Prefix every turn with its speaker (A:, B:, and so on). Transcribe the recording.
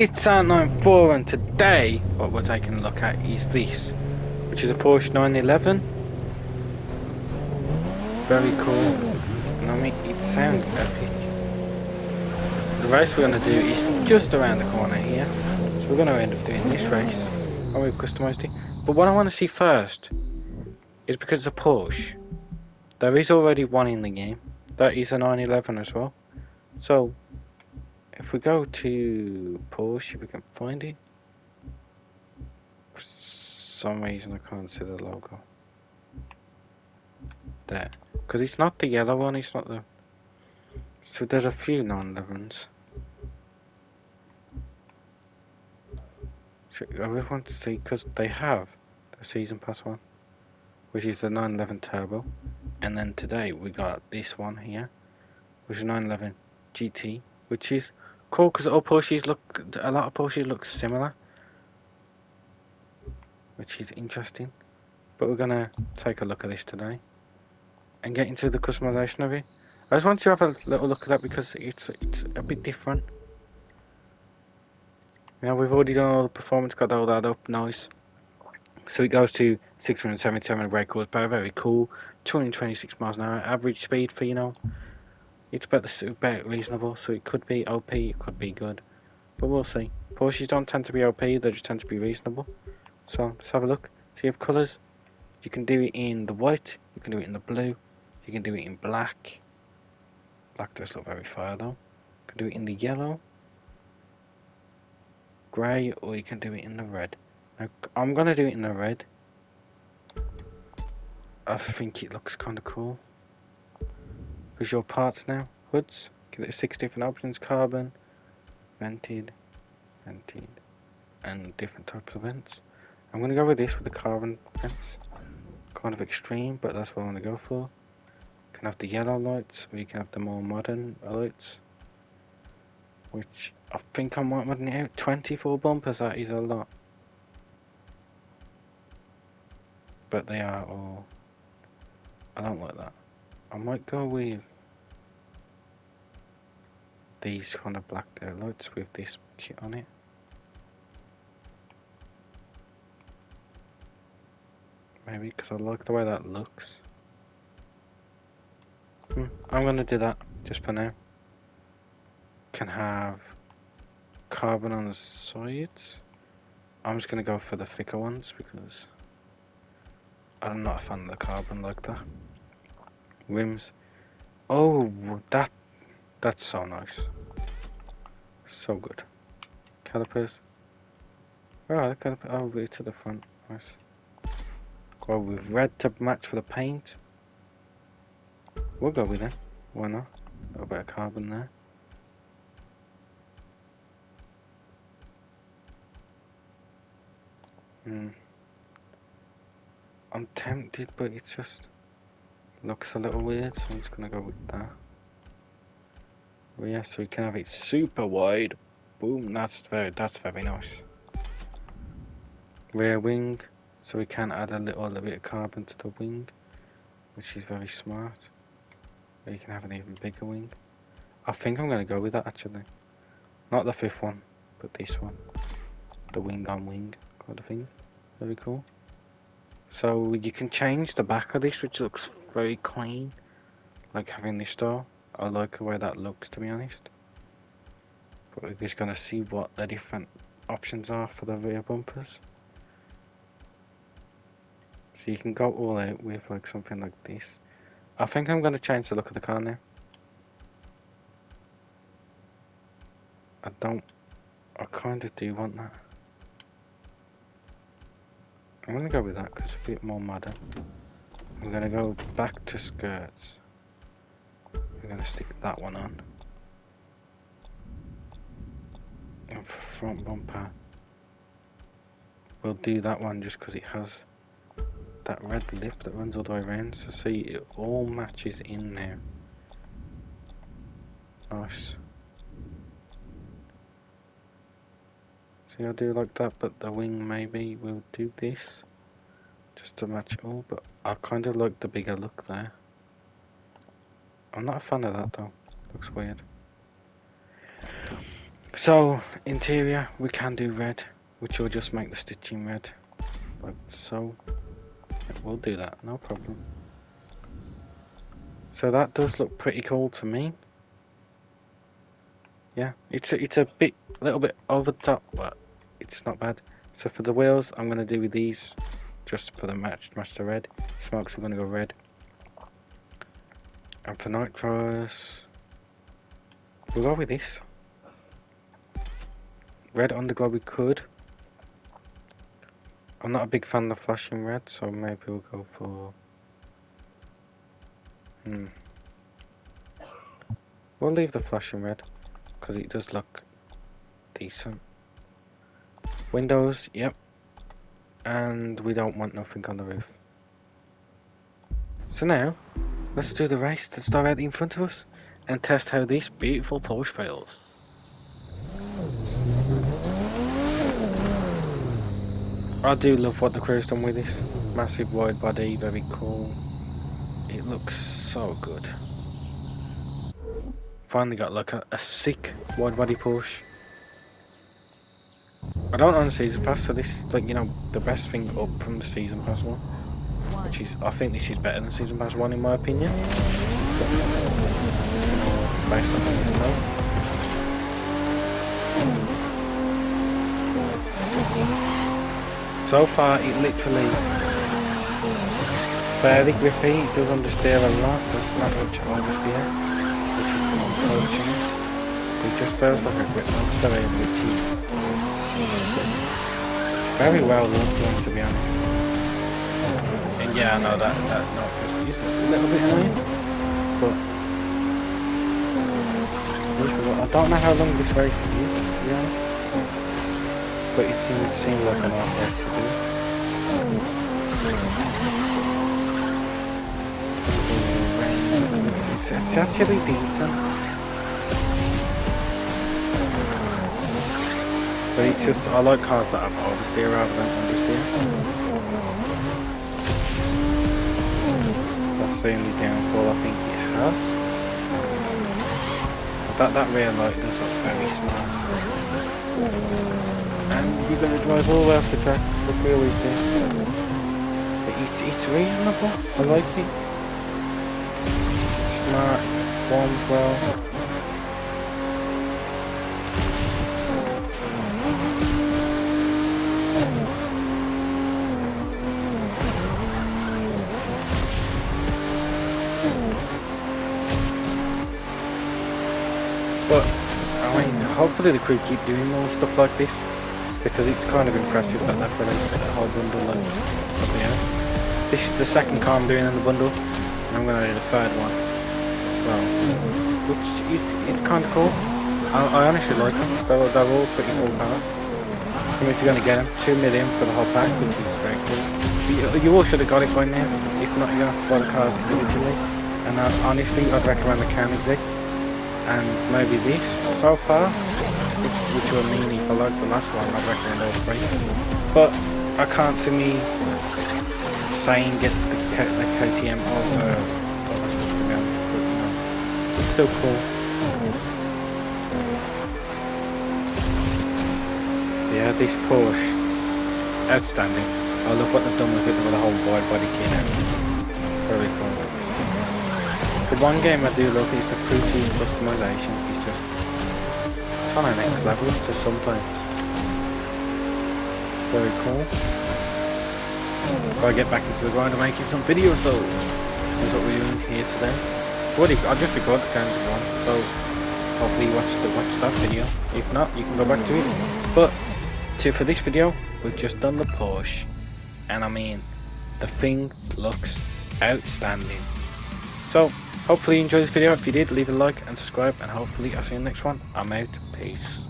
A: It's R94 and today what we're taking a look at is this, which is a Porsche 911. Very cool, and I mean it sounds epic. The race we're going to do is just around the corner here, so we're going to end up doing this race, and we've customised it. But what I want to see first is because it's a Porsche, there is already one in the game, that is a 911 as well. So if we go to Porsche, if we can find it. For some reason I can't see the logo. There. Because it's not the yellow one, it's not the... So there's a few 911s. So I really want to see, because they have the Season Pass one, which is the 911 Turbo. And then today we got this one here, which is 911 GT, which is cool because all Porsches look, a lot of Porsches look similar, which is interesting. But we're gonna take a look at this today and get into the customization of it. I just want to have a little look at that because it's a bit different. You know, we've already done all the performance, got all that up, nice. So it goes to 677 brake horsepower, very cool. 226 miles an hour, average speed for, you know, it's about reasonable, so it could be OP, it could be good. But we'll see. Porsches don't tend to be OP, they just tend to be reasonable. So let's have a look. So you have colours. You can do it in the white, you can do it in the blue, you can do it in black. Black does look very fire though. You can do it in the yellow, grey, or you can do it in the red. Now, I'm gonna do it in the red. I think it looks kind of cool. Visual parts now. Hoods. Give it 6 different options. Carbon, vented, and different types of vents. I'm gonna go with this with the carbon vents. Kind of extreme, but that's what I want to go for. You can have the yellow lights, or you can have the more modern lights. Which I think I might modern it out. 24 bumpers, that is a lot. But they are all... I don't like that. I might go with these kind of black lights with this kit on it. Maybe because I like the way that looks. I'm gonna do that just for now. Can have carbon on the sides. I'm just gonna go for the thicker ones because I'm not a fan of the carbon like that. Rims. Oh, that's so nice. So good. Calipers. Oh, the caliper. Oh, way to the front. Nice. Go with red to match for the paint. We'll go with it. Why not? A little bit of carbon there. I'm tempted, but it just looks a little weird, so I'm just gonna go with that. Well, yeah, so we can have it super wide. Boom, that's very nice. Rear wing, so we can add a little bit of carbon to the wing, which is very smart. Or you can have an even bigger wing. I think I'm gonna go with that actually. Not the fifth one, but this one. The wing on wing kind of thing. Very cool. So you can change the back of this, which looks very clean. Like having this door. I like the way that looks, to be honest. But we're just gonna see what the different options are for the rear bumpers. So you can go all out with like something like this. I think I'm gonna change the look of the car now. I kind of do want that. I'm gonna go with that because it's a bit more modern. I'm gonna go back to skirts. I'm gonna stick that one on. And for front bumper, we'll do that one just because it has that red lip that runs all the way around. So see, it all matches in now. Nice. See, I do like that, but the wing maybe we'll do this just to match it all. But I kind of like the bigger look there. I'm not a fan of that though. Looks weird. So, interior, we can do red, which will just make the stitching red. Like so. We'll do that, no problem. So that does look pretty cool to me. Yeah, it's a little bit over the top, but it's not bad. So for the wheels, I'm gonna do with these, just for the match the red. Smokes, we're gonna go red. And for nitros, we'll go with this. Red underglow we could. I'm not a big fan of the flashing red, so maybe we'll go for... We'll leave the flashing red, because it does look decent. Windows, yep. And we don't want nothing on the roof. So now, let's do the race that's directly in front of us, and test how this beautiful Porsche feels. I do love what the crew's done with this. Massive wide body, very cool. It looks so good. Finally got like a sick wide body Porsche. I don't own the season pass, so this is like, you know, the best thing up from the season pass one. Which is, I think this is better than season pass one in my opinion. Based on this so far, it literally fairly grippy. It does understeer a lot. There's not much oversteer, which is unfortunate. It just feels like a grip monster, which is it's very well done, to be honest. And yeah, I know that not just is a little bit annoying, but I don't know how long this race is, to be honest. But it seems like an odd race to do. It's actually decent. But it's just, I like cars that have oversteer rather than understeer. That's the only downfall I think it has. But that rear light does look very smart. And we're going to drive all the way off the track, look where we do. But it's reasonable, I like it. Smart, forms well. But, I mean, hopefully the crew keep doing more stuff like this. Because it's kind of impressive that they've released a whole bundle like yeah. This is the second car I'm doing in the bundle, and I'm going to do the third one as well, which is kind of cool. I honestly like them, they're all pretty cool cars. I mean, if you're going to get them, 2 million for the whole pack, which is very cool. You all should have got it by now, if not you're going to have to buy the cars individually. And honestly, I'd recommend the Koenigsegg, and maybe this so far. Which were meaning for like the last one, I'd recommend all three. But I can't see me saying get the KTM over other stuff, to be honest, but you know, it's still cool. Yeah, this Porsche, outstanding. I love what they've done with it with the whole wide body kit now. Very cool. The one game I do love is the crew team customization. It's just it's on a next level to sometimes. Very cool. Gotta get back into the grind of making some videos, so that's what we're doing here today. I'll just record the Koenigsegg one, so hopefully you watch that video. If not, you can go back to it. But for this video, we've just done the Porsche, and I mean, the thing looks outstanding. So hopefully you enjoyed this video. If you did, leave a like and subscribe, and hopefully I'll see you in the next one. I'm out. Peace.